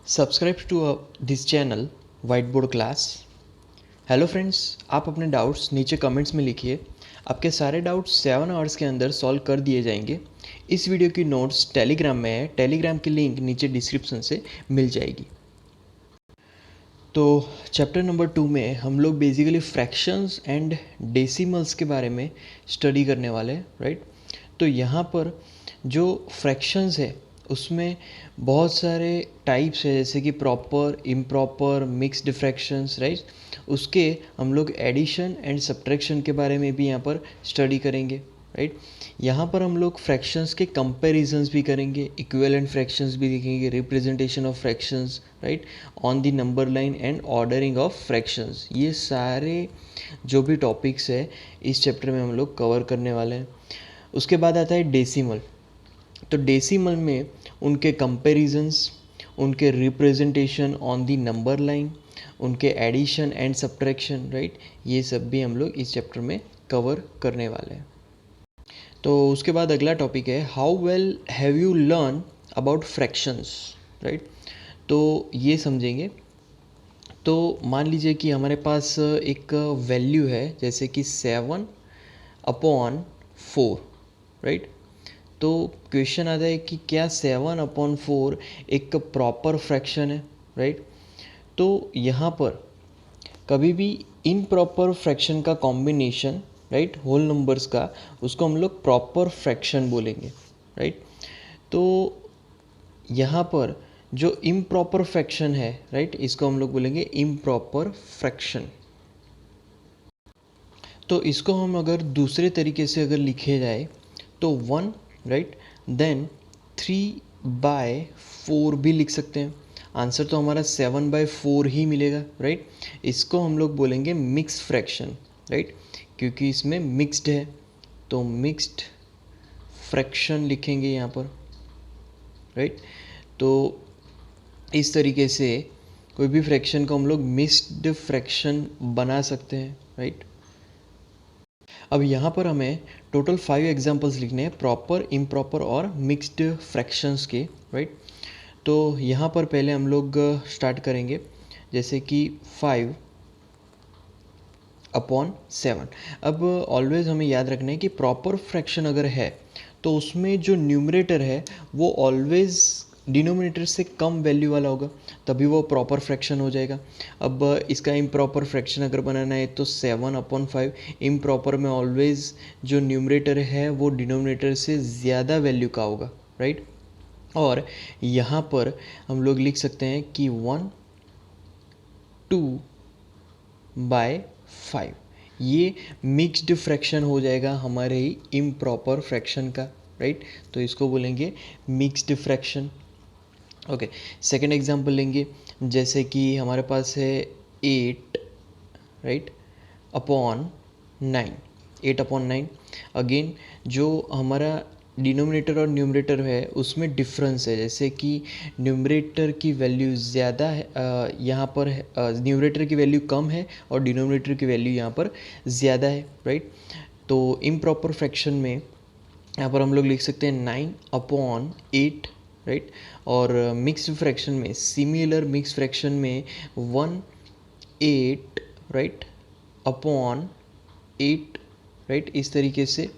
Subscribe to this channel whiteboard class. Hello friends, आप अपने doubts नीचे comments में लिखिए। आपके सारे डाउट्स 7 आवर्स के अंदर सॉल्व कर दिए जाएंगे। इस वीडियो की नोट्स टेलीग्राम में है, टेलीग्राम की लिंक नीचे डिस्क्रिप्शन से मिल जाएगी। तो चैप्टर नंबर 2 में हम लोग बेसिकली फ्रैक्शंस एंड डेसिमल्स के बारे में स्टडी करने वाले हैं, राइट। तो यहाँ पर जो फ्रैक्शंस है उसमें बहुत सारे टाइप्स है, जैसे कि proper, improper, mixed fractions, right. उसके हम लोग एडिशन एंड सब्ट्रैक्शन के बारे में भी यहाँ पर स्टडी करेंगे, राइट। यहाँ पर हम लोग फ्रैक्शंस के कंपैरिजंस भी करेंगे, इक्विवेलेंट फ्रैक्शंस भी देखेंगे, representation of fractions, right, on the number line and ordering of fractions. ये सारे जो भी टॉपिक्स है इस चैप्टर में हम लोग कवर करने वाले हैं। उसके बाद आता है डेसिमल। तो डेसिमल में उनके कंपैरिजंस, उनके representation on the number line, उनके एडिशन एंड सब्ट्रैक्शन, राइट, ये सब भी हम लोग इस चैप्टर में कवर करने वाले हैं। तो उसके बाद अगला टॉपिक है how well have you learn about fractions, right. तो ये समझेंगे। तो मान लीजिए कि हमारे पास एक वैल्यू है, जैसे कि 7/4, राइट। तो क्वेश्चन आता है कि क्या 7/4 एक प्रॉपर फ्रैक्शन है, राइट। तो यहाँ पर कभी भी इनप्रॉपर फ्रैक्शन का कॉम्बिनेशन, राइट, होल नंबर्स का, उसको हम लोग प्रॉपर फ्रैक्शन बोलेंगे, राइट। तो यहाँ पर जो इम्प्रॉपर फ्रैक्शन है, राइट, इसको हम लोग बोलेंगे इम्प्रॉपर फ्रैक्शन। तो इसको हम अगर दूसरे तरीके से अगर लिखे जाए तो 1, राइट, देन 3/4 भी लिख सकते हैं। आंसर तो हमारा 7/4 ही मिलेगा, राइट। इसको हम लोग बोलेंगे मिक्स फ्रैक्शन, राइट, क्योंकि इसमें मिक्स्ड है, तो मिक्स्ड फ्रैक्शन लिखेंगे यहाँ पर, राइट। तो इस तरीके से कोई भी फ्रैक्शन को हम लोग मिक्स्ड फ्रैक्शन बना सकते हैं, राइट। अब यहाँ पर हमें टोटल 5 एग्जांपल्स लिखने हैं, प्रॉपर, इम्प्रॉपर और मिक्स्ड फ्रैक्शंस के, राइट। तो यहाँ पर पहले हम लोग स्टार्ट करेंगे, जैसे कि 5/7। अब ऑलवेज हमें याद रखना है कि प्रॉपर फ्रैक्शन अगर है तो उसमें जो न्यूमरेटर है वो ऑलवेज डिनोमिनेटर से कम वैल्यू वाला होगा, तभी वो प्रॉपर फ्रैक्शन हो जाएगा। अब इसका इम्प्रॉपर फ्रैक्शन अगर बनाना है तो 7/5, इम्प्रॉपर में ऑलवेज जो न्यूमरेटर है वो डिनोमिनेटर से ज़्यादा वैल्यू का होगा, राइट। और यहाँ पर हम लोग लिख सकते हैं कि 1/2/5, ये मिक्स्ड फ्रैक्शन हो जाएगा हमारे ही इम्प्रॉपर फ्रैक्शन का, राइट। तो इसको बोलेंगे mixed fraction. Okay, second example लेंगे, जैसे कि हमारे पास है 8, राइट, अपॉन 9, 8/9। अगेन जो हमारा डिनोमिनेटर और न्यूमरेटर है उसमें डिफरेंस है, जैसे कि न्यूमरेटर की वैल्यू ज़्यादा है, यहाँ पर न्यूमरेटर की वैल्यू कम है और डिनोमिनेटर की वैल्यू यहाँ पर ज़्यादा है, राइट। तो इम्प्रॉपर फ्रैक्शन में यहाँ पर हम लोग लिख सकते हैं 9/8, राइट। और मिक्स्ड फ्रैक्शन में, सिमिलर मिक्स फ्रैक्शन में 1/8, राइट, अपॉन 8, राइट। इस तरीके से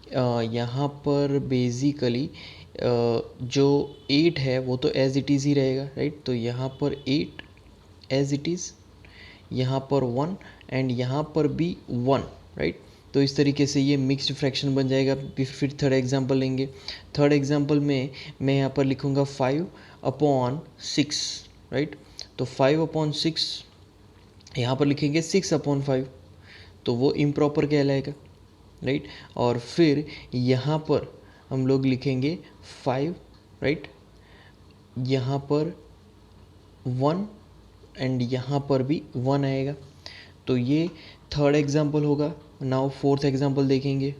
यहाँ पर बेसिकली जो 8 है वो तो एज इट इज़ ही रहेगा, राइट। तो यहाँ पर 8 एज इट इज़, यहाँ पर 1 एंड यहाँ पर भी 1, राइट। तो इस तरीके से ये मिक्स्ड फ्रैक्शन बन जाएगा। फिर थर्ड एग्जांपल लेंगे। थर्ड एग्जांपल में मैं यहाँ पर लिखूँगा 5/6, राइट। तो 5/6 यहाँ पर लिखेंगे 6/5, तो वो इम्प्रॉपर कहलाएगा, राइट। और फिर यहाँ पर हम लोग लिखेंगे 5, राइट, यहाँ पर 1 एंड यहाँ पर भी 1 आएगा। तो ये थर्ड एग्जांपल होगा। नाउ फोर्थ एग्जांपल देखेंगे।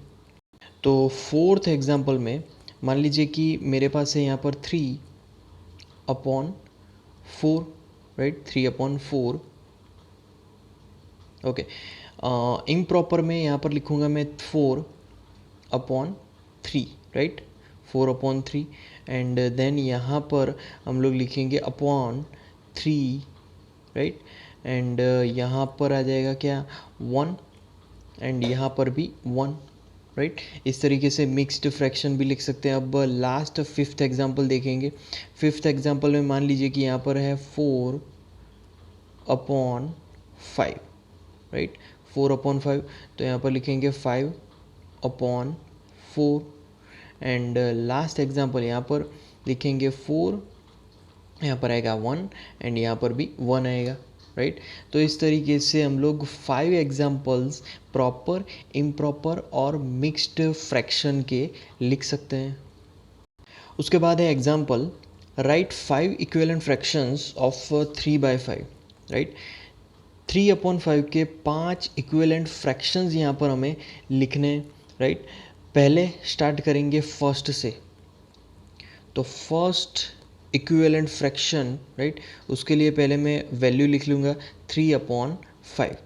तो फोर्थ एग्जांपल में मान लीजिए कि मेरे पास है यहाँ पर 3/4, राइट, 3/4। ओके, इम्प्रॉपर में यहाँ पर लिखूँगा मैं 4/3, राइट, 4/3। एंड देन यहाँ पर हम लोग लिखेंगे अपॉन 3, राइट, एंड यहाँ पर आ जाएगा क्या 1, एंड यहाँ पर भी 1, राइट। इस तरीके से मिक्स्ड फ्रैक्शन भी लिख सकते हैं। अब लास्ट फिफ्थ एग्जांपल देखेंगे। फिफ्थ एग्जांपल में मान लीजिए कि यहाँ पर है 4/5, राइट, 4/5, तो यहाँ पर लिखेंगे 5/4, एंड लास्ट एग्जांपल यहाँ पर लिखेंगे 4, यहाँ पर आएगा 1, एंड यहाँ पर भी 1 आएगा, राइट। तो इस तरीके से हम लोग 5 एग्जांपल्स प्रॉपर, इम्प्रॉपर और मिक्स्ड फ्रैक्शन के लिख सकते हैं। उसके बाद है example, right 5 equivalent fractions of 3/5, right. 3/5 के 5 इक्विवेलेंट फ्रैक्शंस यहाँ पर हमें लिखने, राइट। पहले स्टार्ट करेंगे फर्स्ट से, तो फर्स्ट इक्विवेलेंट फ्रैक्शन, राइट, उसके लिए पहले मैं वैल्यू लिख लूँगा 3/5,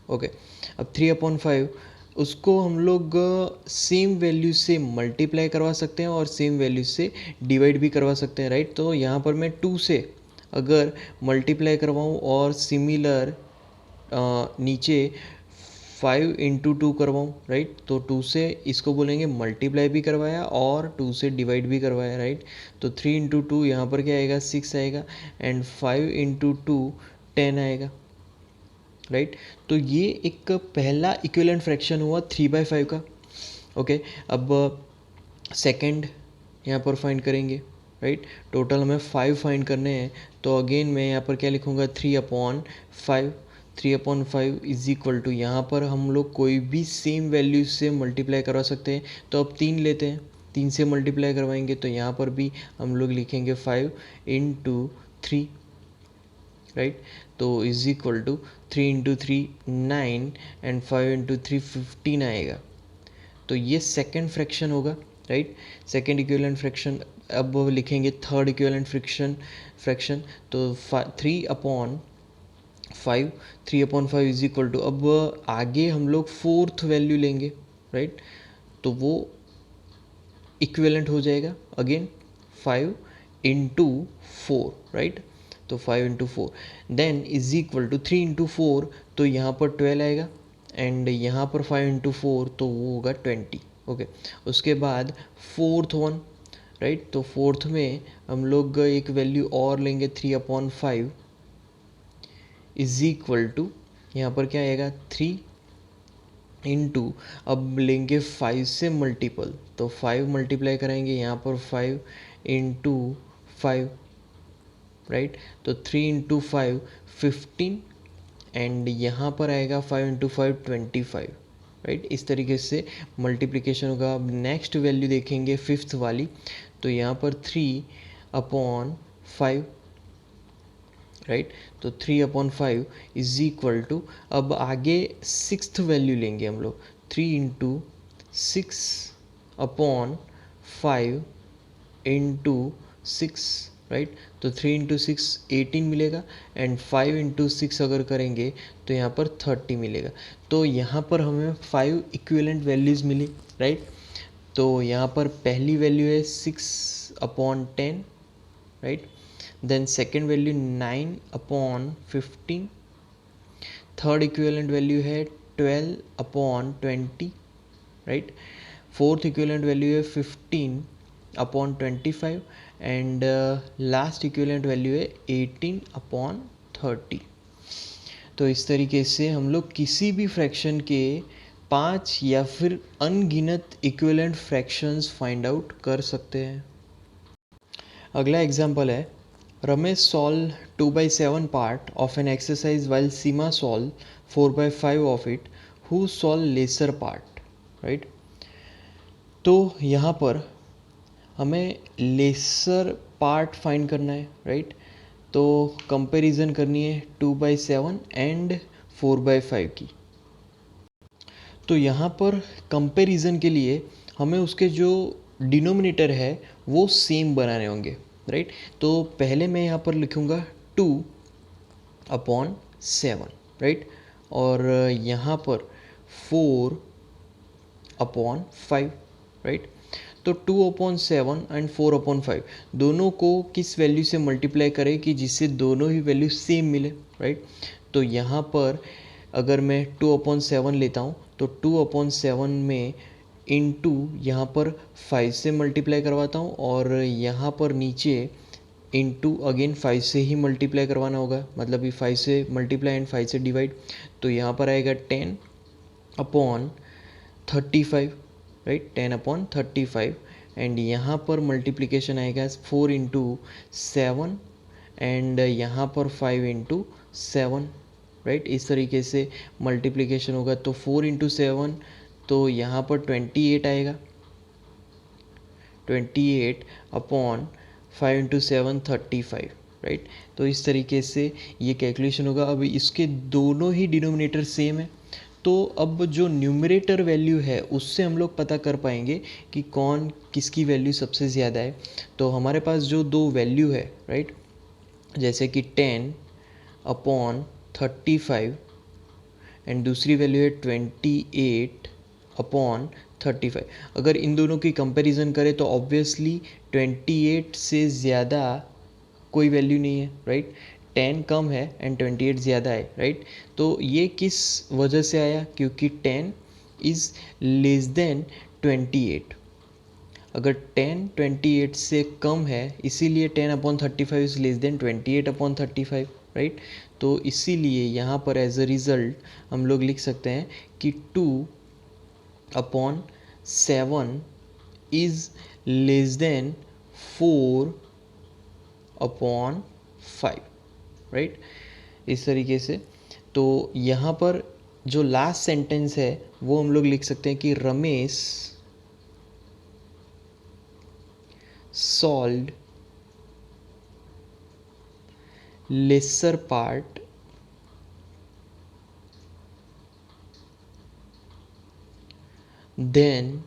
ओके। अब 3/5 उसको हम लोग सेम वैल्यू से मल्टीप्लाई करवा सकते हैं और सेम वैल्यू से डिवाइड भी करवा सकते हैं, राइट। तो यहाँ पर मैं 2 से अगर मल्टीप्लाई करवाऊँ और सिमिलर नीचे 5/2 करवाऊँ, राइट, तो 2 से इसको बोलेंगे मल्टीप्लाई भी करवाया और 2 से डिवाइड भी करवाया, राइट। तो 3/2 यहाँ पर क्या आएगा 6 आएगा, एंड 5/2 10 आएगा, राइट। तो ये एक पहला इक्विवेलेंट फ्रैक्शन हुआ 3/5 का, ओके। अब सेकंड यहाँ पर फाइंड करेंगे, राइट। टोटल हमें 5 फाइंड करने हैं, तो अगेन मैं यहाँ पर क्या लिखूँगा 3/5, 3/5 इज इक्वल टू, यहाँ पर हम लोग कोई भी सेम वैल्यू से मल्टीप्लाई करवा सकते हैं। तो अब 3 लेते हैं, 3 से मल्टीप्लाई करवाएंगे, तो यहाँ पर भी हम लोग लिखेंगे 5/3, राइट। तो इज इक्वल टू 3/3 9, एंड 5/3 15 आएगा। तो ये सेकेंड फ्रैक्शन होगा, राइट, सेकेंड इक्विवेलेंट फ्रैक्शन। अब लिखेंगे थर्ड इक्विवेलेंट फ्रैक्शन, तो 3/5, 3/5 इज इक्वल टू, अब आगे हम लोग फोर्थ वैल्यू लेंगे, राइट, तो वो इक्विवेलेंट हो जाएगा अगेन 5/4, राइट। तो 5/4 देन इज इक्वल टू 3/4, तो यहाँ पर 12 आएगा, एंड यहाँ पर 5/4, तो वो होगा 20, ओके। उसके बाद फोर्थ वन, राइट, तो फोर्थ में हम लोग एक वैल्यू और लेंगे 3/5 इज इक्वल टू, यहाँ पर क्या आएगा 3/, अब लेंगे 5 से मल्टीपल, तो 5 मल्टीप्लाई कराएंगे, यहाँ पर 5/5, राइट। तो 3/5 15, एंड यहाँ पर आएगा 5/5 25, राइट। इस तरीके से मल्टीप्लिकेशन होगा। अब नेक्स्ट वैल्यू देखेंगे फिफ्थ वाली, तो यहाँ पर 3/5, राइट। तो 3/5 इज इक्वल टू, अब आगे सिक्स्थ वैल्यू लेंगे हम लोग 3/6/5/6, राइट। तो 3/6 18 मिलेगा, एंड 5/6 अगर करेंगे तो यहाँ पर 30 मिलेगा। तो यहाँ पर हमें 5 इक्विवेलेंट वैल्यूज़ मिली, राइट। तो यहाँ पर पहली वैल्यू है 6/10, right. Then second value 9/15, third equivalent value है 12/20, राइट। फोर्थ इक्विवेलेंट वैल्यू है 15/25, एंड लास्ट इक्विवेलेंट वैल्यू है 18/30। तो इस तरीके से हम लोग किसी भी फ्रैक्शन के 5 या फिर अनगिनत इक्विवेलेंट फ्रैक्शंस फाइंड आउट कर सकते हैं। अगला एग्जाम्पल है, Ramesh solve 2/7 part of an exercise while Seema solve 4/5 of it, who solve lesser part, right. तो यहाँ पर हमें लेसर पार्ट फाइंड करना है, राइट। तो कंपैरिजन करनी है 2/7 एंड 4/5 की। तो यहाँ पर कंपैरिजन के लिए हमें उसके जो डिनोमिनेटर है वो सेम बनाने होंगे, राइट। तो पहले मैं यहाँ पर लिखूँगा 2/7, राइट, और यहाँ पर 4/5, राइट। तो 2/7 एंड 4/5 दोनों को किस वैल्यू से मल्टीप्लाई करें कि जिससे दोनों ही वैल्यू सेम मिले, राइट। तो यहाँ पर अगर मैं 2/7 लेता हूँ तो 2/7 में इनटू यहाँ पर 5 से मल्टीप्लाई करवाता हूँ और यहाँ पर नीचे इनटू अगेन 5 से ही मल्टीप्लाई करवाना होगा, मतलब ये 5 से मल्टीप्लाई एंड 5 से डिवाइड। तो यहाँ पर आएगा 10/35, राइट, 10/35 एंड यहाँ पर मल्टीप्लिकेशन आएगा 4/7 एंड यहाँ पर 5/7, राइट। इस तरीके से मल्टीप्लिकेशन होगा तो 4/7 तो यहाँ पर 28 आएगा, 28/5 × 7 35, राइट। तो इस तरीके से ये कैलकुलेशन होगा। अब इसके दोनों ही डिनोमिनेटर सेम है, तो अब जो न्यूमरेटर वैल्यू है उससे हम लोग पता कर पाएंगे कि कौन किसकी वैल्यू सबसे ज़्यादा है। तो हमारे पास जो दो वैल्यू है, राइट, जैसे कि 10/35 एंड दूसरी वैल्यू है 28/35। अगर इन दोनों की कंपैरिजन करें तो ऑब्वियसली 28 से ज़्यादा कोई वैल्यू नहीं है, राइट। 10 कम है एंड 28 ज़्यादा है, राइट। तो ये किस वजह से आया, क्योंकि 10 इज़ लेस देन 28। अगर 10 28 से कम है इसीलिए 10/35 इज़ लेस देन 28/35, राइट। तो इसीलिए यहाँ पर एज अ रिज़ल्ट हम लोग लिख सकते हैं कि 2/7 इज़ लेस देन 4/5, राइट। इस तरीके से तो यहाँ पर जो लास्ट सेंटेंस है वो हम लोग लिख सकते हैं कि Ramesh solved lesser part than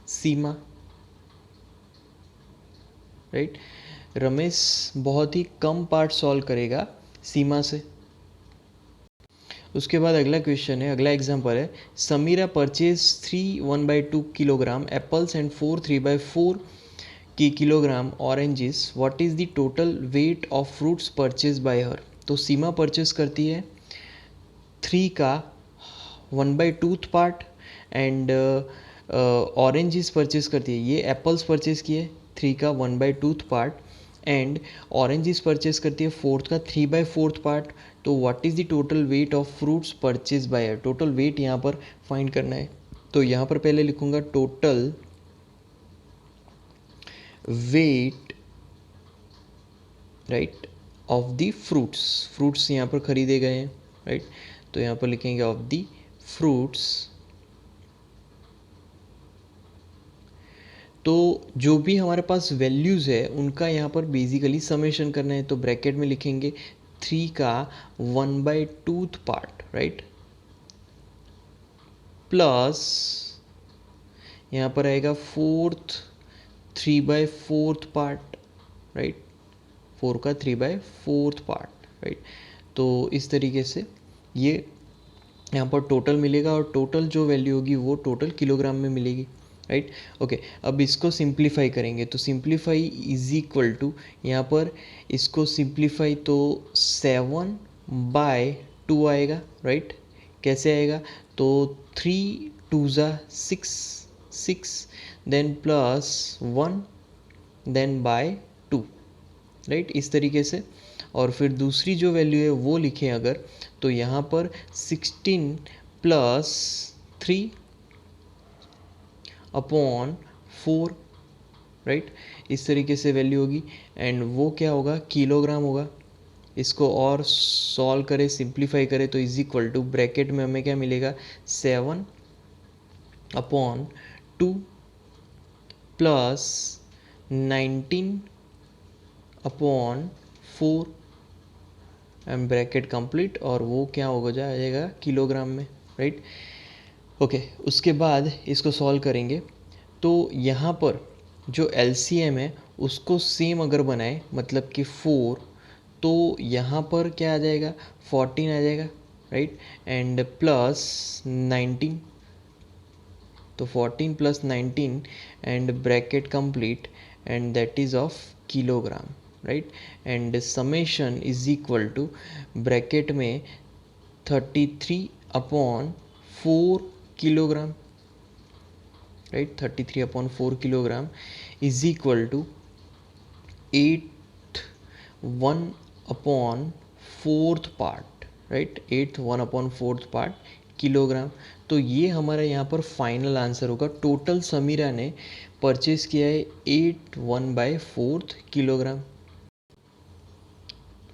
सीमा, राइट। रमेश बहुत ही कम पार्ट सॉल्व करेगा सीमा से। उसके बाद अगला क्वेश्चन है, अगला एग्जांपल है, Samira purchase 3 1/2 kilogram apples and 4 3/4 की kilogram oranges, what is the total weight of fruits purchase by her. तो सीमा परचेज करती है 3 का 1/2 पार्ट एंड ऑरेंजेस परचेज करती है, ये एप्पल्स परचेज किए 3 का 1/2 पार्ट एंड ऑरेंजेस परचेज करती है 4 का 3/4 पार्ट। तो what is the total weight of fruits purchase by her, total weight यहाँ पर फाइंड करना है। तो यहाँ पर पहले लिखूँगा total weight, right, of the fruits. Fruits यहाँ पर खरीदे गए हैं, राइट। तो यहाँ पर लिखेंगे ऑफ द फ्रूट्स। तो जो भी हमारे पास वैल्यूज़ है उनका यहाँ पर बेसिकली समेशन करना है। तो ब्रैकेट में लिखेंगे 3 का 1/2 पार्ट, राइट, प्लस यहाँ पर आएगा 3/4 पार्ट, राइट, 4 का 3/4 पार्ट, राइट। तो इस तरीके से ये यहाँ पर टोटल मिलेगा और टोटल जो वैल्यू होगी वो टोटल किलोग्राम में मिलेगी, राइट। ओके, अब इसको सिंप्लीफाई करेंगे तो सिंप्लीफाई इज इक्वल टू, यहाँ पर इसको सिंप्लीफाई तो 7/2 आएगा, राइट। कैसे आएगा, तो 3 2 6 6 then plus 1 then by 2, right, इस तरीके से। और फिर दूसरी जो वैल्यू है वो लिखें अगर, तो यहाँ पर 16 + 3/4, राइट, इस तरीके से वैल्यू होगी एंड वो क्या होगा, किलोग्राम होगा। इसको और सॉल्व करें, सिंप्लीफाई करें तो इज इक्वल टू, ब्रैकेट में हमें क्या मिलेगा, 7/2 + 19/4 एंड ब्रैकेट कंप्लीट, और वो क्या हो जाएगा किलोग्राम में, राइट। ओके, उसके बाद इसको सॉल्व करेंगे तो यहाँ पर जो एलसीएम है उसको सेम अगर बनाए, मतलब कि 4, तो यहाँ पर क्या आ जाएगा, 14 आ जाएगा, राइट, एंड प्लस 19, तो 14 plus 19 and bracket complete and that is of kilogram, right. And summation is equal to bracket में 33/4 kilogram, right. 33/4 kilogram is equal to 8th 1/4 part, right. 8th 1/4 part kilogram. तो ये हमारा यहाँ पर final answer होगा। Total Samira ने purchase किया है 8 1/4 किलोग्राम,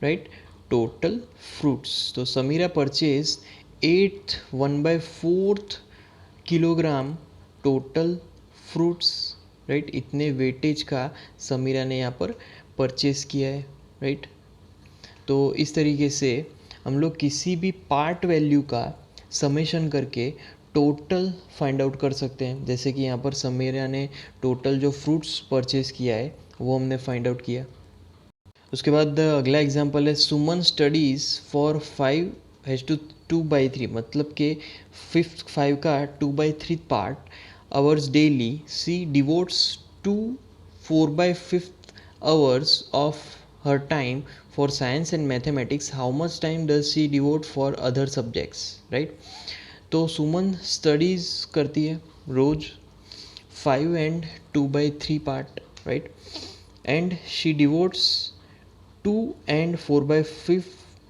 राइट। टोटल फ्रूट्स, तो Samira purchase 8th 1/4 kilogram total fruits, right. इतने वेटेज का समीरा ने यहाँ पर परचेस किया है, राइट। तो इस तरीके से हम लोग किसी भी पार्ट वैल्यू का समेशन करके टोटल फाइंड आउट कर सकते हैं। जैसे कि यहाँ पर समीरा ने टोटल जो फ्रूट्स परचेस किया है वो हमने फाइंड आउट किया। उसके बाद अगला एग्जांपल है सुमन स्टडीज़ फॉर 5:2/3, मतलब कि 5 का 2/3 part hours daily. She devotes to 4/5 hours of her time for science and mathematics. How much time does she devote for other subjects, right. तो सुमन स्टडीज़ करती है रोज़ 5 and 2/3 part, right. And she devotes 2 and 4/5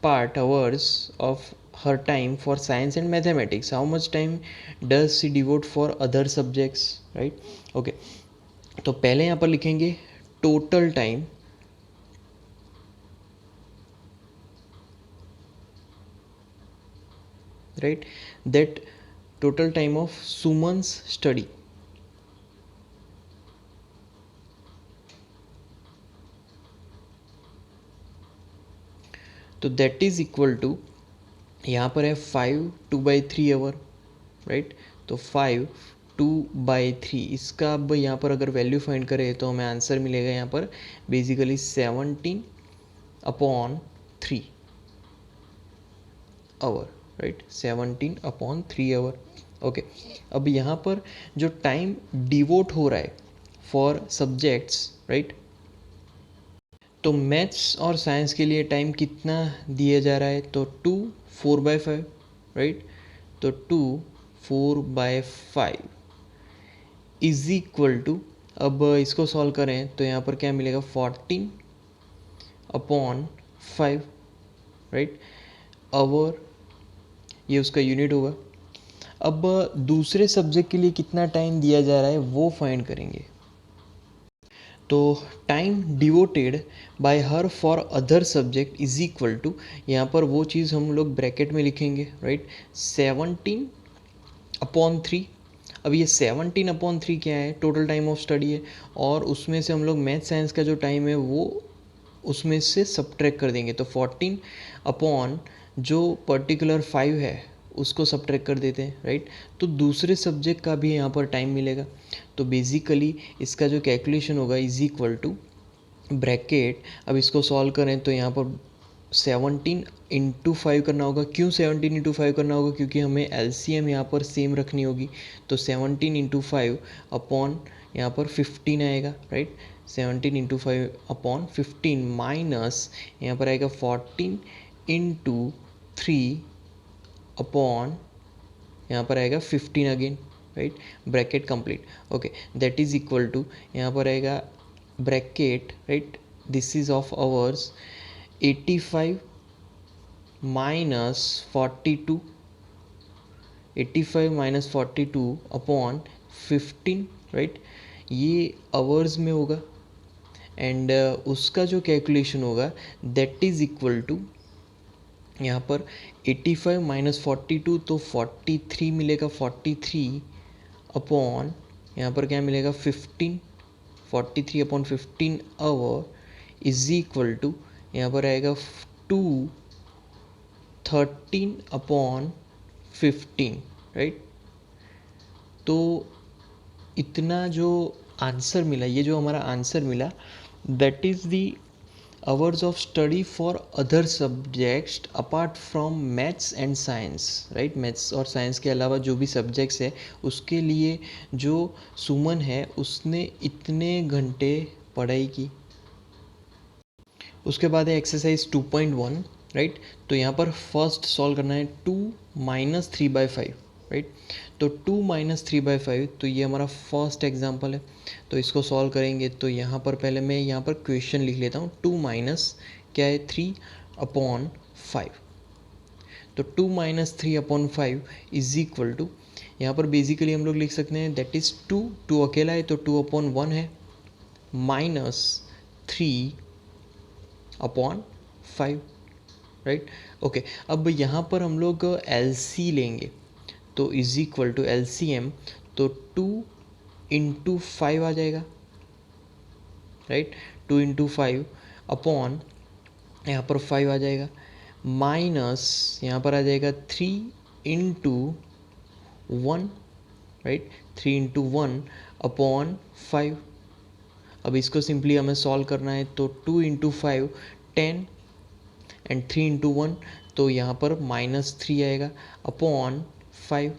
part hours of her time for science and mathematics. How much time does she devote for other subjects, right? Okay, तो पहले यहाँ पर लिखेंगे total time, right, that total time of सुमन्स study, तो that is equal to, यहाँ पर है 5 2/3 आवर, राइट। तो 5 2/3, इसका अब यहाँ पर अगर वैल्यू फाइंड करें तो हमें आंसर मिलेगा यहाँ पर basically 17/3 hour, right. 17/3 hour, okay. अब यहाँ पर जो टाइम डिवोट हो रहा है फॉर सब्जेक्ट्स, राइट, तो मैथ्स और साइंस के लिए टाइम कितना दिया जा रहा है, तो 2 4/5, राइट। तो 2 4/5 इज इक्वल टू, अब इसको सॉल्व करें तो यहाँ पर क्या मिलेगा 14/5, राइट। आवर ये उसका यूनिट होगा। अब दूसरे सब्जेक्ट के लिए कितना टाइम दिया जा रहा है वो फाइंड करेंगे। तो time devoted by her for other subject is equal to, यहाँ पर वो चीज़ हम लोग ब्रैकेट में लिखेंगे, राइट। 17/3। अब ये 17/3 क्या है, टोटल टाइम ऑफ स्टडी है, और उसमें से हम लोग मैथ साइंस का जो टाइम है वो उसमें से सब्ट्रैक्ट कर देंगे। तो 14 अपॉन जो पर्टिकुलर 5 है उसको सब्ट्रैक्ट कर देते हैं, राइट। तो दूसरे सब्जेक्ट का भी यहाँ पर टाइम मिलेगा। तो बेसिकली इसका जो कैलकुलेशन होगा इज इक्वल टू ब्रैकेट, अब इसको सॉल्व करें तो यहाँ पर 17/5 करना होगा। क्यों 17/5 करना होगा, क्योंकि हमें एलसीएम यहाँ पर सेम रखनी होगी। तो 17/5 अपॉन यहाँ पर 15 आएगा, राइट। 17/5 माइनस यहाँ पर आएगा 14/3 अपॉन यहाँ पर आएगा 15 again, right. Bracket complete, okay. That is equal to, यहाँ पर आएगा bracket, right, this is of hours 85 minus 42, 85 minus 42 upon 15, right. ये आवर्स में होगा एंड उसका जो कैलकुलेशन होगा दैट इज इक्वल टू, यहाँ पर 85 माइनस 42 तो 43 मिलेगा, 43 अपॉन यहाँ पर क्या मिलेगा 15, 43 upon 15 hour is equal to, यहाँ पर आएगा 13/15, राइट। तो इतना जो आंसर मिला, ये जो हमारा आंसर मिला that is the hours of study for other subjects apart from maths and science, right. Maths और साइंस के अलावा जो भी सब्जेक्ट्स है उसके लिए जो सुमन है उसने इतने घंटे पढ़ाई की। उसके बाद है एक्सरसाइज 2.1, राइट। तो यहाँ पर फर्स्ट सॉल्व करना है 2 माइनस 3/5, राइट। तो 2 माइनस 3/5, तो ये हमारा फर्स्ट एग्जाम्पल है। तो इसको सॉल्व करेंगे तो यहाँ पर पहले मैं यहाँ पर क्वेश्चन लिख लेता हूँ। 2 माइनस क्या है 3/5, तो 2 माइनस 3/5 इज इक्वल टू, यहाँ पर बेसिकली हम लोग लिख सकते हैं दैट इज़ 2 अकेला है तो 2/1 है, माइनस 3/5, राइट। ओके, अब यहाँ पर हम लोग LC लेंगे तो इज इक्वल टू LCM, तो 2 इंटू 5 आ जाएगा, राइट। 2 इंटू 5 अपॉन यहाँ पर 5 आ जाएगा, माइनस यहाँ पर आ जाएगा 3 इंटू 1, राइट। 3 into 1 upon 5। अब इसको सिंपली हमें सॉल्व करना है तो 2 इंटू 5 10 एंड 3 इंटू 1, तो यहाँ पर -3 आएगा अपॉन 5,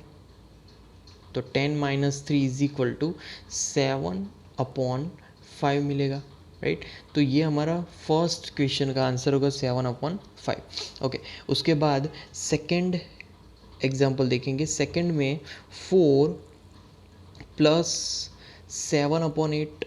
तो 10 माइनस 3 इज इक्वल टू 7/5 मिलेगा, राइट। तो ये हमारा फर्स्ट क्वेश्चन का आंसर होगा 7/5। ओके, उसके बाद सेकंड एग्जांपल देखेंगे। सेकंड में 4 प्लस 7/8,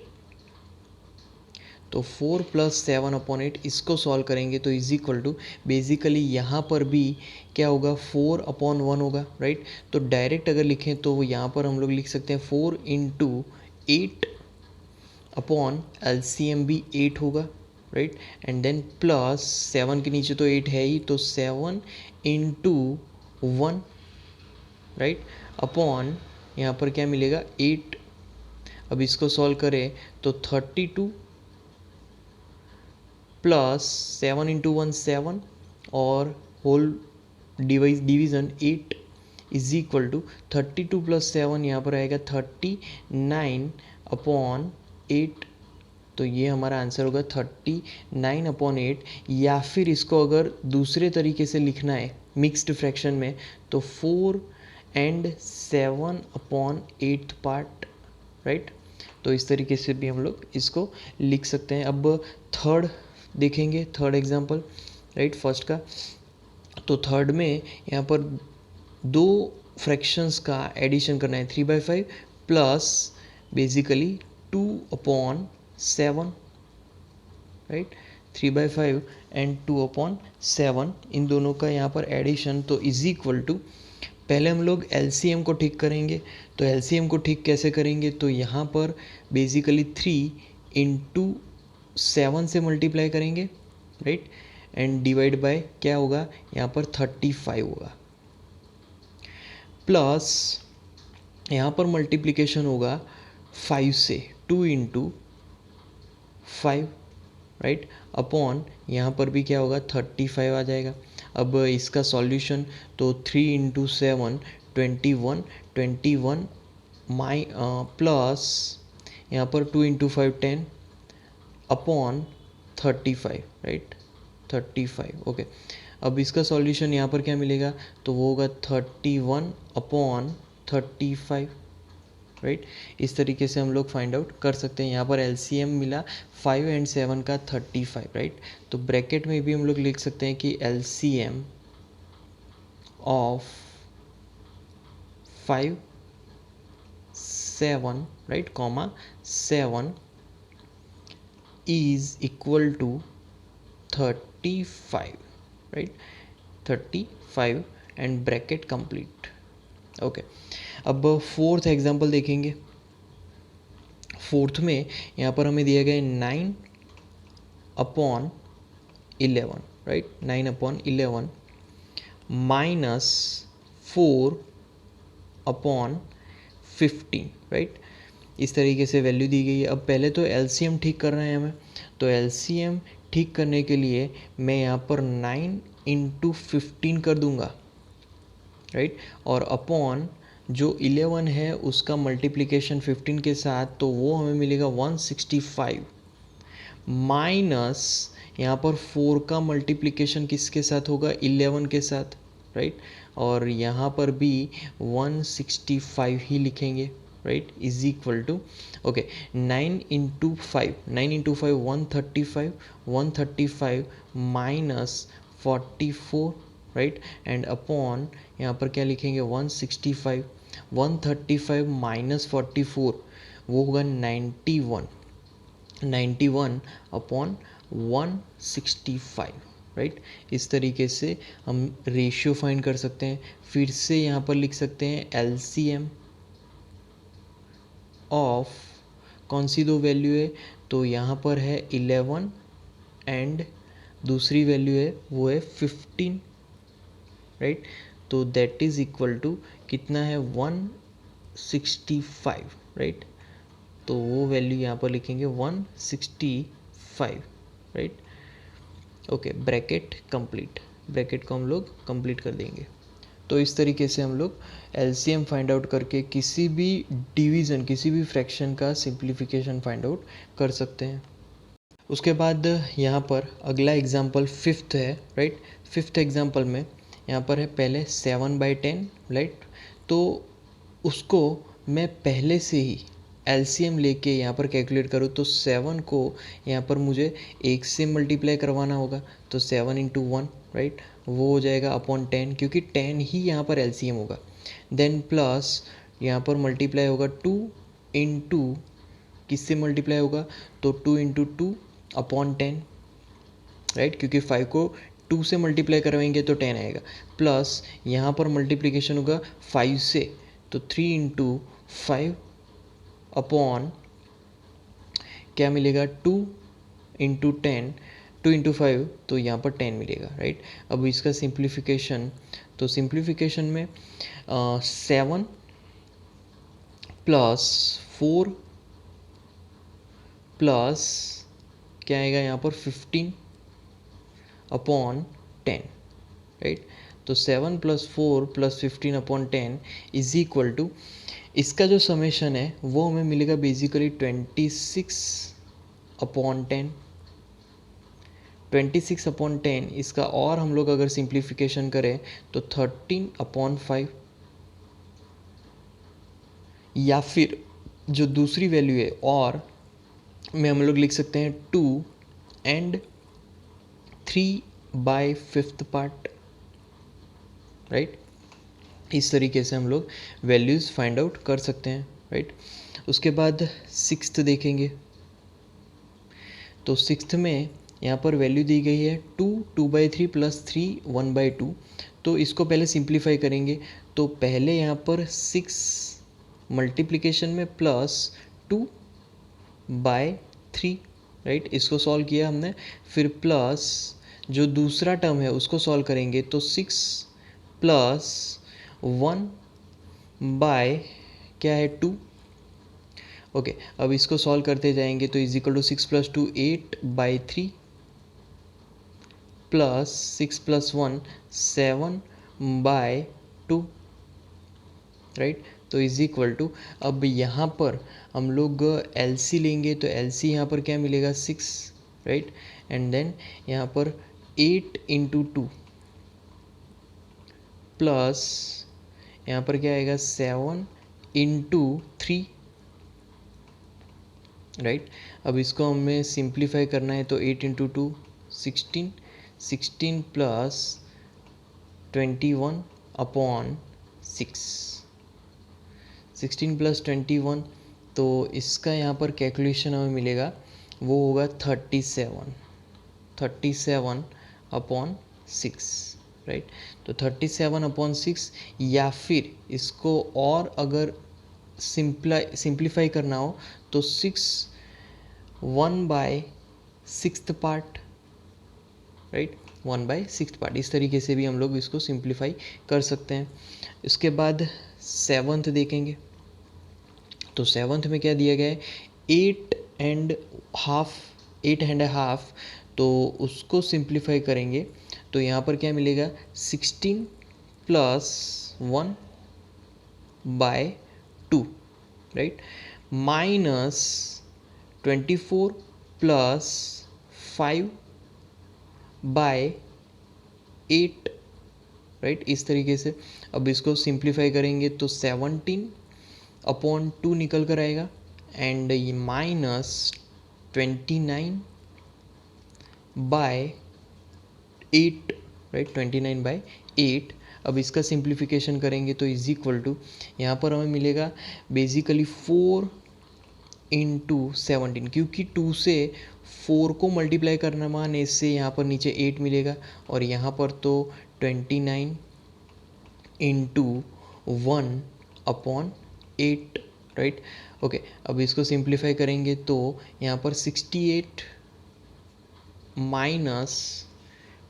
तो 4 प्लस 7/8 इसको सॉल्व करेंगे तो इज इक्वल टू, बेसिकली यहाँ पर भी क्या होगा 4/1 होगा, राइट। तो डायरेक्ट अगर लिखें तो यहाँ पर हम लोग लिख सकते हैं 4 इंटू 8 अपॉन LCM भी 8 होगा, राइट। एंड देन प्लस 7 के नीचे तो 8 है ही, तो 7 इंटू 1, राइट, अपॉन यहाँ पर क्या मिलेगा 8। अब इसको सॉल्व करें तो 32 प्लस 7 इंटू 1 7 और whole division 8 is equal to 32 plus 7 यहाँ पर आएगा 39/8। तो ये हमारा आंसर होगा 39/8। या फिर इसको अगर दूसरे तरीके से लिखना है मिक्स्ड फ्रैक्शन में तो 4 एंड 7/8 पार्ट, राइट। तो इस तरीके से भी हम लोग इसको लिख सकते हैं। अब थर्ड देखेंगे, थर्ड एग्जांपल, राइट, फर्स्ट का। तो थर्ड में यहाँ पर दो फ्रैक्शंस का एडिशन करना है 3/5 प्लस बेसिकली 2/7, राइट। 3/5 एंड 2/7, इन दोनों का यहाँ पर एडिशन, तो इज इक्वल टू, पहले हम लोग LCM को ठीक करेंगे। तो LCM को ठीक कैसे करेंगे, तो यहाँ पर बेसिकली 3 इंटू 7 से मल्टीप्लाई करेंगे, राइट, एंड डिवाइड बाय क्या होगा यहाँ पर 35 होगा, प्लस यहाँ पर मल्टीप्लिकेशन होगा 5 से, 2 इंटू 5, राइट, अपॉन यहाँ पर भी क्या होगा 35 आ जाएगा। अब इसका सॉल्यूशन, तो 3 इंटू 7 21 माई प्लस यहाँ पर 2 इंटू 5 10 अपॉन 35, राइट, 35। ओके, अब इसका सॉल्यूशन यहाँ पर क्या मिलेगा, तो वो होगा 31/35, राइट। इस तरीके से हम लोग फाइंड आउट कर सकते हैं। यहाँ पर LCM मिला 5 एंड 7 का 35, राइट। तो ब्रैकेट में भी हम लोग लिख सकते हैं कि LCM of 5 7, right, comma 7 is equal to 35, right, 35 and bracket complete. Okay, अब फोर्थ एग्जांपल देखेंगे। फोर्थ में यहाँ पर हमें दिया गया है 9/11, राइट, 9/11 माइनस 4/15, राइट। इस तरीके से वैल्यू दी गई है। अब पहले तो LCM ठीक करना है हमें, तो LCM ठीक करने के लिए मैं यहाँ पर 9 इंटू 15 कर दूंगा, राइट, और अपॉन जो 11 है उसका मल्टीप्लिकेशन 15 के साथ, तो वो हमें मिलेगा 165 माइनस यहाँ पर 4 का मल्टीप्लिकेशन किसके साथ होगा, 11 के साथ, राइट। और यहाँ पर भी 165 ही लिखेंगे, right, is equal to, okay, 9 into 5 135, 135 minus 44, right, and upon यहाँ पर क्या लिखेंगे 165, 135 माइनस 44 वो होगा 91, 91 अपॉन 165, राइट। इस तरीके से हम रेशियो फाइंड कर सकते हैं। फिर से यहाँ पर लिख सकते हैं एलसीएम ऑफ कौन सी दो वैल्यू है, तो यहाँ पर है 11 एंड दूसरी वैल्यू है वो है 15, राइट। तो दैट इज इक्वल टू कितना है 165, राइट। तो वो वैल्यू यहाँ पर लिखेंगे 165, right. Okay, bracket complete, bracket को हम लोग कंप्लीट कर देंगे। तो इस तरीके से हम लोग एलसीएम फाइंड आउट करके किसी भी डिवीज़न, किसी भी फ्रैक्शन का सिंप्लीफिकेशन फाइंड आउट कर सकते हैं। उसके बाद यहाँ पर अगला एग्जाम्पल फिफ्थ है, राइट। फिफ्थ एग्जाम्पल में यहाँ पर है पहले 7/10, राइट। तो उसको मैं पहले से ही एलसीएम लेके यहाँ पर कैलकुलेट करूँ तो 7 को यहाँ पर मुझे 1 से मल्टीप्लाई करवाना होगा, तो 7 इंटू 1, राइट, वो हो जाएगा अपॉन 10, क्योंकि 10 ही यहाँ पर एलसीएम होगा। देन प्लस यहाँ पर मल्टीप्लाई होगा 2 इंटू किससे मल्टीप्लाई होगा, तो 2 इंटू 2 अपॉन 10, राइट, क्योंकि 5 को 2 से मल्टीप्लाई करवाएंगे तो 10 आएगा। प्लस यहाँ पर मल्टीप्लिकेशन होगा 5 से, तो 3 इंटू 5 अपॉन क्या मिलेगा 2 इंटू 10, 2 इंटू 5 तो यहाँ पर 10 मिलेगा, राइट। अब इसका सिंप्लीफिकेशन, तो सिंप्लीफिकेशन में 7 प्लस 4 प्लस क्या आएगा यहाँ पर 15 अपॉन 10, राइट। तो 7 plus 4 plus 15 upon 10 is equal to, इसका जो समेशन है वो हमें मिलेगा बेसिकली 26 अपॉन 10, 26 अपॉन 10। इसका और हम लोग अगर सिंप्लीफिकेशन करें तो 13 अपॉन 5, या फिर जो दूसरी वैल्यू है और में हम लोग लिख सकते हैं 2 एंड 3/5 पार्ट, राइट। इस तरीके से हम लोग वैल्यूज़ फाइंड आउट कर सकते हैं, राइट। उसके बाद सिक्स्थ देखेंगे, तो सिक्स्थ में यहाँ पर वैल्यू दी गई है 2, 2/3 प्लस 3, 1/2। तो इसको पहले सिंप्लीफाई करेंगे, तो पहले यहाँ पर 6 मल्टीप्लिकेशन में प्लस 2/3, राइट, इसको सॉल्व किया हमने। फिर प्लस जो दूसरा टर्म है उसको सॉल्व करेंगे, तो 6 प्लस 1 बाय क्या है 2, ओके। अब इसको सॉल्व करते जाएंगे तो is equal to 6 plus 2 8/3 plus 6 plus 1 7/2, right. तो इज इक्वल टू, अब यहाँ पर हम लोग एलसी लेंगे, तो एलसी यहाँ पर क्या मिलेगा 6, राइट, एंड देन यहाँ पर 8 इंटू 2 प्लस यहाँ पर क्या आएगा 7 इंटू 3, राइट। अब इसको हमें सिंप्लीफाई करना है, तो 8 इंटू 2 16, 16 प्लस 21 अपॉन 6, 16 प्लस 21, तो इसका यहाँ पर कैलकुलेशन हमें मिलेगा वो होगा 37 अपॉन 6, राइट। तो 37 अपॉन 6, या फिर इसको और अगर सिंप्लीफाई करना हो तो 6 1/6 पार्ट, राइट, 1/6 पार्ट। इस तरीके से भी हम लोग इसको सिंप्लीफाई कर सकते हैं। इसके बाद सेवन्थ देखेंगे, तो सेवन्थ में क्या दिया गया है 8 एंड हाफ, तो उसको सिंप्लीफाई करेंगे तो यहाँ पर क्या मिलेगा 16 plus 1/2, right, minus 24 plus 5 by 8, right, इस तरीके से। अब इसको सिंप्लीफाई करेंगे तो 17/2 निकल कर आएगा एंड ये -29/8, राइट, 29/8। अब इसका सिंप्लीफिकेशन करेंगे तो इज इक्वल टू, यहाँ पर हमें मिलेगा बेसिकली 4 इंटू 17, क्योंकि 2 से 4 को मल्टीप्लाई करना माने इससे यहाँ पर नीचे 8 मिलेगा और यहाँ पर तो 29 इंटू 1/8, राइट। ओके, अब इसको सिंप्लीफाई करेंगे तो यहाँ पर 68 minus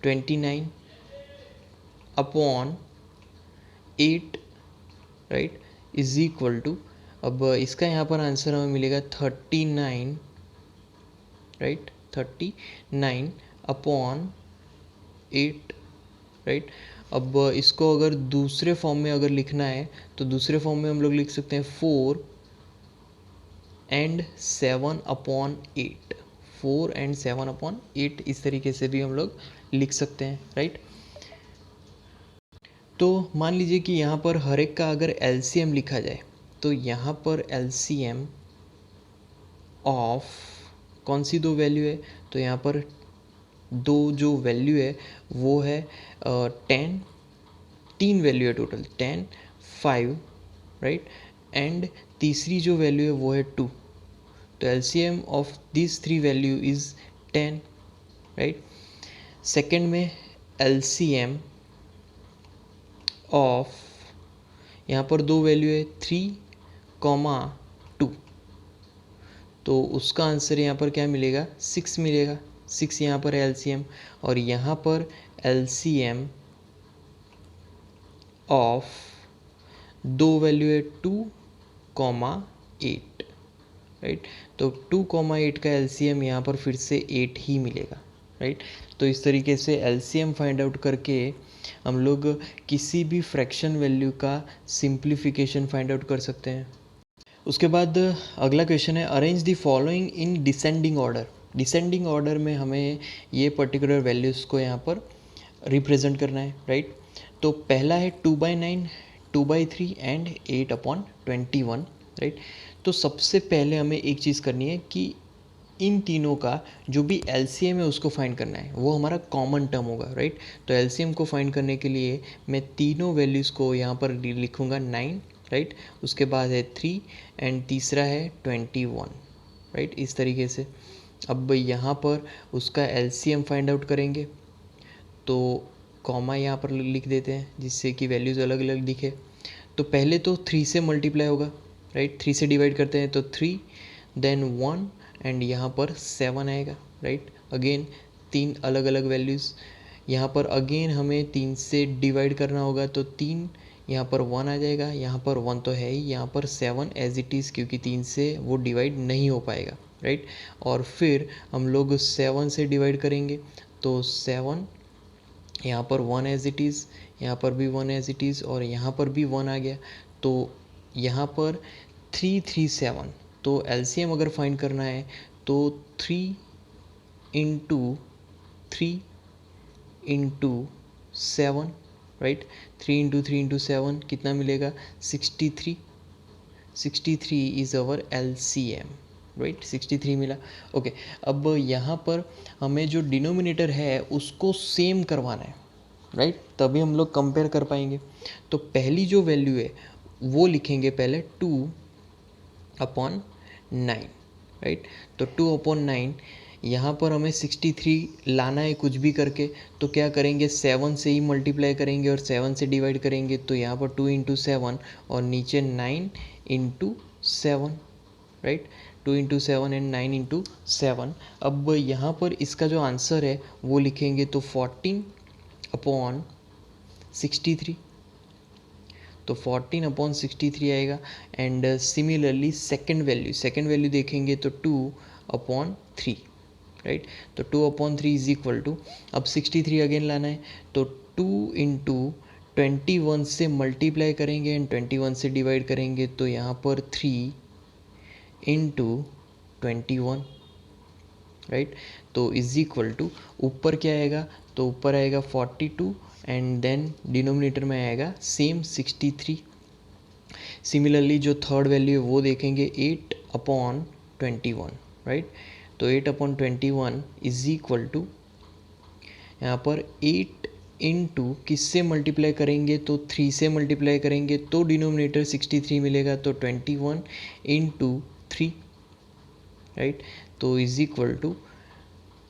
29/8, right, is equal to, अब इसका यहाँ पर आंसर हमें मिलेगा 39, राइट, 39/8, राइट। अब इसको अगर दूसरे फॉर्म में अगर लिखना है तो दूसरे फॉर्म में हम लोग लिख सकते हैं 4 and 7/8, 4 and 7/8, इस तरीके से भी हम लोग लिख सकते हैं, राइट। तो मान लीजिए कि यहाँ पर हर एक का अगर LCM लिखा जाए तो यहाँ पर LCM ऑफ कौन सी दो वैल्यू है, तो यहाँ पर दो जो वैल्यू है वो है 10, 3 वैल्यू है टोटल, 10, 5, राइट, एंड तीसरी जो वैल्यू है वो है 2। तो LCM of this 3 value is 10, right. Second में LCM ऑफ, यहाँ पर दो वैल्यू है 3, 2, तो उसका आंसर यहाँ पर क्या मिलेगा, 6 मिलेगा। 6 यहाँ पर है LCM, और यहाँ पर LCM ऑफ दो वैल्यू है 2, 8, राइट। तो 2, 8 का LCM यहाँ पर फिर से 8 ही मिलेगा, राइट। तो इस तरीके से LCM फाइंड आउट करके हम लोग किसी भी फ्रैक्शन वैल्यू का सिंप्लीफिकेशन फाइंड आउट कर सकते हैं। उसके बाद अगला क्वेश्चन है, arrange the following in descending order. Descending order में हमें ये पर्टिकुलर वैल्यूज़ को यहाँ पर रिप्रेजेंट करना है, राइट। तो पहला है 2/9, 2/3 एंड 8/21, राइट। तो सबसे पहले हमें एक चीज़ करनी है कि इन तीनों का जो भी LCM है उसको फाइंड करना है, वो हमारा कॉमन टर्म होगा, राइट। तो LCM को फाइंड करने के लिए मैं तीनों वैल्यूज़ को यहाँ पर लिखूँगा 9, राइट, उसके बाद है 3 एंड तीसरा है 21, राइट, इस तरीके से। अब यहाँ पर उसका LCM फाइंड आउट करेंगे तो कॉमा यहाँ पर लिख देते हैं जिससे कि वैल्यूज़ अलग अलग दिखे। तो पहले तो 3 से मल्टीप्लाई होगा, राइट, 3 से डिवाइड करते हैं तो 3, देन 1 एंड यहाँ पर 7 आएगा, राइट। अगेन 3 अलग अलग वैल्यूज़, यहाँ पर अगेन हमें 3 से डिवाइड करना होगा तो 3, यहाँ पर 1 आ जाएगा, यहाँ पर 1 तो है ही, यहाँ पर 7 एज इट इज़, क्योंकि 3 से वो डिवाइड नहीं हो पाएगा, राइट। और फिर हम लोग 7 से डिवाइड करेंगे तो 7, यहाँ पर 1 एज इट इज़, यहाँ पर भी 1 एज इट इज़, और यहाँ पर भी 1 आ गया। तो यहाँ पर 3, 3, 7, तो LCM अगर फाइंड करना है तो 3 into 3 into 7, right, 3 into 3 into 7 कितना मिलेगा, 63। 63 इज़ अवर LCM, राइट, 63 मिला। ओके, अब यहाँ पर हमें जो डिनोमिनेटर है उसको सेम करवाना है, राइट, तभी हम लोग कंपेयर कर पाएंगे। तो पहली जो वैल्यू है वो लिखेंगे पहले 2/9, राइट। तो 2/9, यहाँ पर हमें 63 लाना है कुछ भी करके, तो क्या करेंगे, 7 से ही मल्टीप्लाई करेंगे और 7 से डिवाइड करेंगे, तो यहाँ पर 2 इंटू 7 और नीचे 9 into 7, right, 2 into 7 and 9 into 7। अब यहाँ पर इसका जो आंसर है वो लिखेंगे तो 14/63, तो 14/63 आएगा। एंड सिमिलरली सेकेंड वैल्यू देखेंगे तो 2/3, राइट। तो 2/3 इज इक्वल टू, अब 63 अगेन लाना है तो 2 इंटू 21 से मल्टीप्लाई करेंगे एंड 21 से डिवाइड करेंगे, तो यहाँ पर 3 इंटू 21, राइट। तो इज इक्वल टू ऊपर क्या आएगा, तो ऊपर आएगा 42 एंड देन डिनोमिनेटर में आएगा सेम 63। सिमिलरली जो थर्ड वैल्यू है वो देखेंगे 8/21, राइट। तो 8/21 इज इक्वल टू, यहाँ पर 8 इंटू किससे मल्टीप्लाई करेंगे, तो 3 से मल्टीप्लाई करेंगे तो डिनोमिनेटर 63 मिलेगा, तो 21 इंटू 3, राइट। तो इज इक्वल टू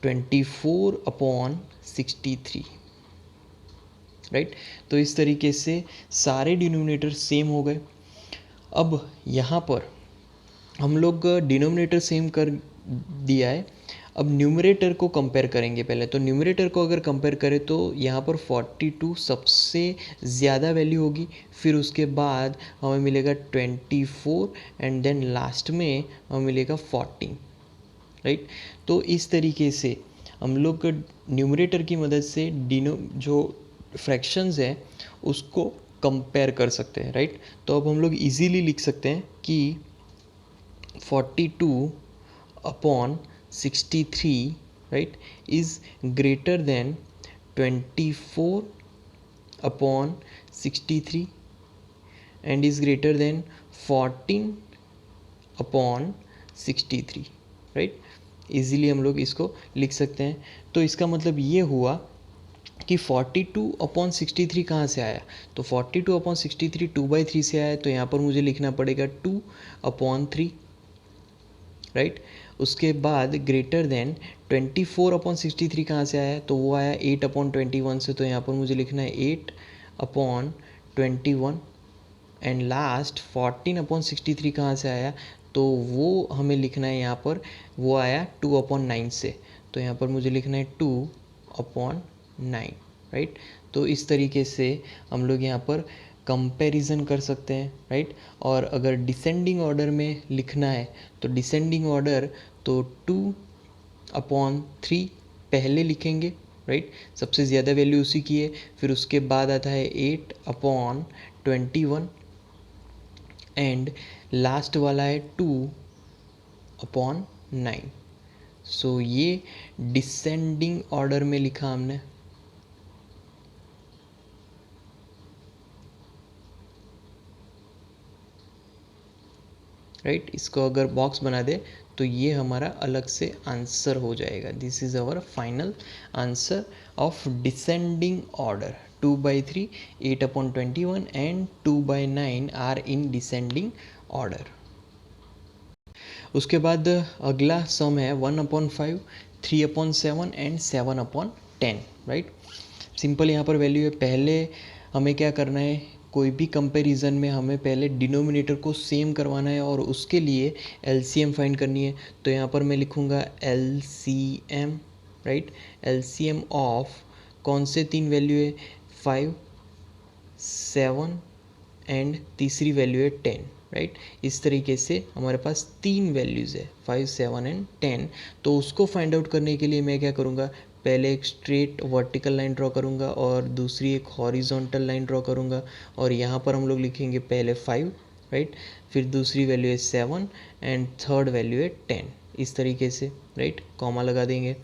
24/63, राइट। तो इस तरीके से सारे डिनोमिनेटर सेम हो गए। अब यहाँ पर हम लोग डिनोमिनेटर सेम कर दिया है, अब न्यूमरेटर को कंपेयर करेंगे पहले। तो न्यूमरेटर को अगर कंपेयर करें तो यहाँ पर 42 सबसे ज़्यादा वैल्यू होगी, फिर उसके बाद हमें मिलेगा 24 एंड देन लास्ट में हमें मिलेगा 14, राइट। तो इस तरीके से हम लोग न्यूमरेटर की मदद से जो फ्रैक्शंस है उसको कंपेयर कर सकते हैं, राइट। तो अब हम लोग इजीली लिख सकते हैं कि 42/63, right, is greater than 24/63 and is greater than 14/63, right। Easily हम लोग इसको लिख सकते हैं। तो इसका मतलब ये हुआ कि 42/63 कहाँ से आया, तो 42/63 2/3 से आया, तो यहाँ पर मुझे लिखना पड़ेगा 2/3, राइट। उसके बाद ग्रेटर देन 24/63 कहाँ से आया, तो वो आया 8/21 से, तो यहाँ पर मुझे लिखना है 8/21 एंड लास्ट 14/63 कहाँ से आया, तो वो हमें लिखना है यहाँ पर, वो आया 2/9 से, तो यहाँ पर मुझे लिखना है 2/9, राइट। तो इस तरीके से हम लोग यहाँ पर कंपैरिजन कर सकते हैं, राइट। और अगर डिसेंडिंग ऑर्डर में लिखना है तो डिसेंडिंग ऑर्डर तो 2/3 पहले लिखेंगे, राइट। सबसे ज़्यादा वैल्यू उसी की है, फिर उसके बाद आता है 8/21 एंड लास्ट वाला है 2/9। सो ये डिसेंडिंग ऑर्डर में लिखा हमने, राइट। इसको अगर बॉक्स बना दे तो ये हमारा अलग से आंसर हो जाएगा। This is our final answer of descending order 2/3, 8/21 and 2/9 are in descending order. उसके बाद अगला सम है 1/5, 3/7 एंड 7/10, राइट। सिंपल यहाँ पर वैल्यू है, पहले हमें क्या करना है, कोई भी कंपैरिजन में हमें पहले डिनोमिनेटर को सेम करवाना है और उसके लिए एलसीएम फाइंड करनी है। तो यहाँ पर मैं लिखूँगा एलसीएम, राइट। एलसीएम ऑफ कौन से 3 वैल्यू है, 5, 7 एंड तीसरी वैल्यू है 10, राइट। इस तरीके से हमारे पास 3 वैल्यूज़ है 5, 7 एंड 10। तो उसको फाइंड आउट करने के लिए मैं क्या करूँगा, पहले एक स्ट्रेट वर्टिकल लाइन ड्रॉ करूँगा और दूसरी एक हॉरिजॉन्टल लाइन ड्रॉ करूँगा, और यहाँ पर हम लोग लिखेंगे पहले 5, राइट, फिर दूसरी वैल्यू है 7 एंड थर्ड वैल्यू है 10, इस तरीके से, राइट, कॉमा लगा देंगे।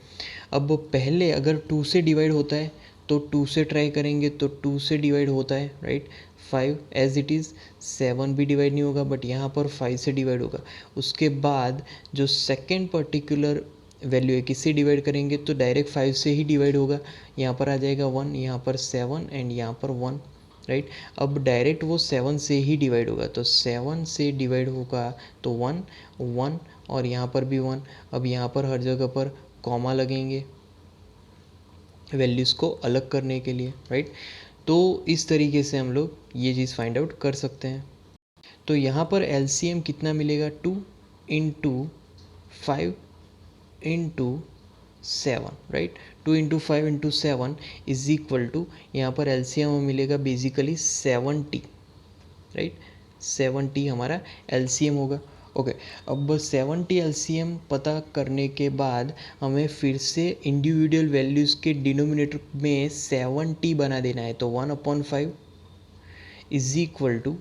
अब पहले अगर 2 से डिवाइड होता है तो 2 से ट्राई करेंगे, तो 2 से डिवाइड होता है, राइट, 5 एज इट इज़, 7 भी डिवाइड नहीं होगा बट यहाँ पर 5 से डिवाइड होगा। उसके बाद जो सेकेंड पर्टिकुलर वैल्यू है किससे डिवाइड करेंगे, तो डायरेक्ट 5 से ही डिवाइड होगा, यहाँ पर आ जाएगा 1, यहाँ पर 7 एंड यहाँ पर 1, राइट। अब डायरेक्ट वो 7 से ही डिवाइड होगा, तो 7 से डिवाइड होगा तो 1, 1 और यहाँ पर भी 1। अब यहाँ पर हर जगह पर कॉमा लगेंगे वैल्यूज़ को अलग करने के लिए, राइट। तो इस तरीके से हम लोग ये चीज़ फाइंड आउट कर सकते हैं। तो यहाँ पर एलसीएम कितना मिलेगा, 2 into 5 into 7, right. 2 into 5 into 7 is equal to, यहाँ पर एलसीएम हमें मिलेगा बेसिकली 70, राइट। 70 हमारा एलसीएम होगा, ओके। अब 70 एलसीएम पता करने के बाद हमें फिर से इंडिविजुअल वैल्यूज़ के डिनोमिनेटर में 70 बना देना है। तो 1/5 इज इक्वल टू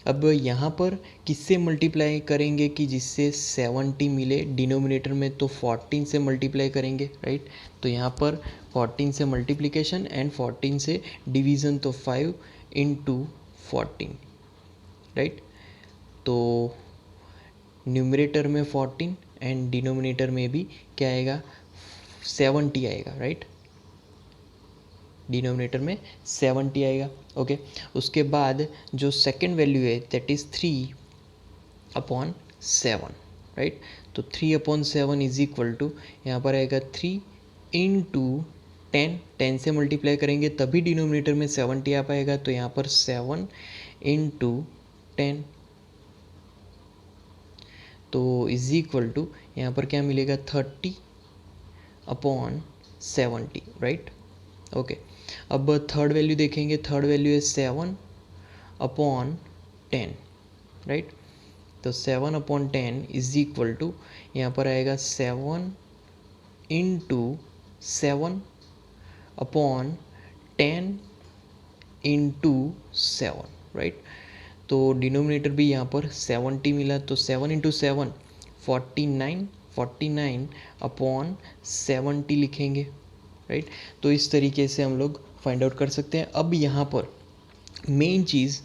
अब यहाँ पर किससे मल्टीप्लाई करेंगे कि जिससे 70 मिले डिनोमिनेटर में, तो 14 से मल्टीप्लाई करेंगे, राइट। तो यहाँ पर 14 से मल्टीप्लिकेशन एंड 14 से डिवीज़न, तो 5 इंटू 14, राइट। तो न्यूमरेटर में 14 एंड डिनोमिनेटर में भी क्या आएगा, 70 आएगा, राइट। डिनोमिनेटर में 70 आएगा, ओके। उसके बाद जो सेकंड वैल्यू है दैट इज़ 3/7, राइट। तो 3/7 इज इक्वल टू, यहाँ पर आएगा 3 इंटू 10 से मल्टीप्लाई करेंगे तभी डिनोमिनेटर में 70 आ पाएगा, तो यहाँ पर 7 इंटू 10, तो इज इक्वल टू यहाँ पर क्या मिलेगा, 30/70, राइट, ओके। अब थर्ड वैल्यू देखेंगे, थर्ड वैल्यू है 7/10, राइट। तो 7/10 इज इक्वल टू, यहाँ पर आएगा 7 इंटू 7/10 इंटू 7, राइट। तो डिनोमिनेटर भी यहाँ पर 70 मिला, तो 7 इंटू 7 49/70 लिखेंगे, राइट। तो इस तरीके से हम लोग फाइंड आउट कर सकते हैं। अब यहाँ पर मेन चीज़,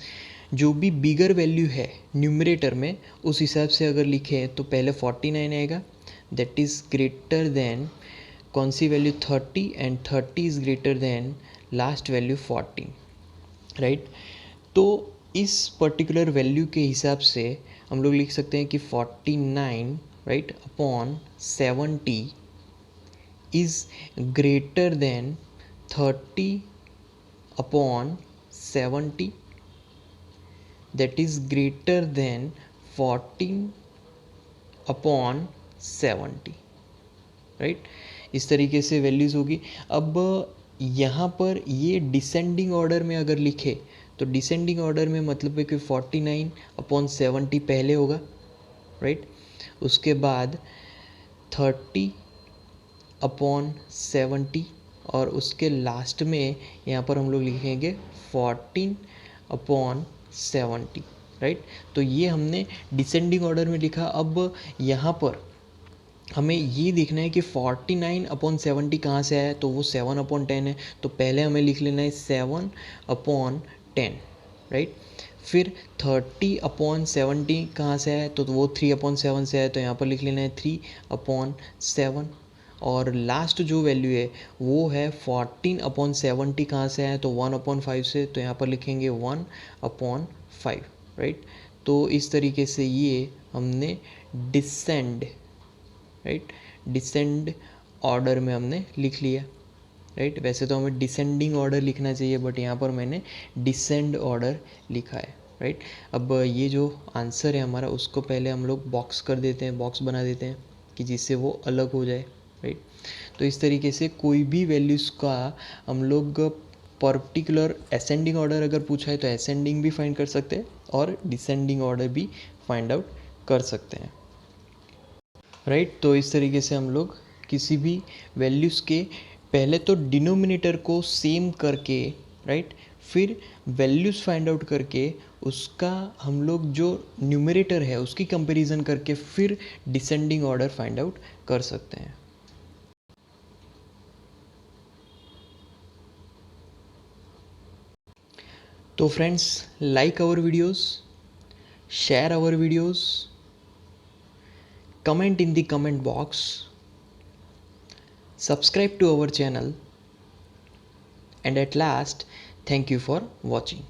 जो भी बिगर वैल्यू है न्यूमरेटर में उस हिसाब से अगर लिखें तो पहले 49 आएगा, दैट इज़ ग्रेटर देन कौन सी value, 30, and 30 is greater than last value 14, right. तो इस पर्टिकुलर वैल्यू के हिसाब से हम लोग लिख सकते हैं कि 49, right, upon 70 is greater then 30/70, that is greater than 14/70, right. इस तरीके से वैल्यूज़ होगी। अब यहाँ पर ये डिसेंडिंग ऑर्डर में अगर लिखे तो डिसेंडिंग ऑर्डर में मतलब है कि 49/70 पहले होगा, राइट। उसके बाद 30/70 और उसके लास्ट में यहाँ पर हम लोग लिखेंगे 14/70, राइट। तो ये हमने डिसेंडिंग ऑर्डर में लिखा। अब यहाँ पर हमें ये देखना है कि 49/70 कहाँ से आया, तो वो 7/10 है, तो पहले हमें लिख लेना है 7/10, राइट। फिर 30/70 कहाँ से आया, तो वो 3/7 से आया, तो यहाँ पर लिख लेना है 3/7। और लास्ट जो वैल्यू है वो है 14/70 कहाँ से आया, तो 1/5 से, तो यहाँ पर लिखेंगे 1/5, राइट। तो इस तरीके से ये हमने डिसेंड, राइट, डिसेंड ऑर्डर में हमने लिख लिया, राइट। वैसे तो हमें डिसेंडिंग ऑर्डर लिखना चाहिए, बट यहाँ पर मैंने डिसेंड ऑर्डर लिखा है, राइट। अब ये जो आंसर है हमारा उसको पहले हम लोग बॉक्स कर देते हैं, बॉक्स बना देते हैं कि जिससे वो अलग हो जाए, राइट। तो इस तरीके से कोई भी वैल्यूज़ का हम लोग पर्टिकुलर असेंडिंग ऑर्डर अगर पूछा है तो असेंडिंग भी फाइंड कर सकते हैं और डिसेंडिंग ऑर्डर भी फाइंड आउट कर सकते हैं, राइट। तो इस तरीके से हम लोग किसी भी वैल्यूज़ के पहले तो डिनोमिनेटर को सेम करके, राइट, फिर वैल्यूज़ फाइंड आउट करके उसका हम लोग जो न्यूमरेटर है उसकी कंपैरिजन करके फिर डिसेंडिंग ऑर्डर फाइंड आउट कर सकते हैं। तो friends, like our videos, share our videos, comment in the comment box, subscribe to our channel, and at last, thank you for watching.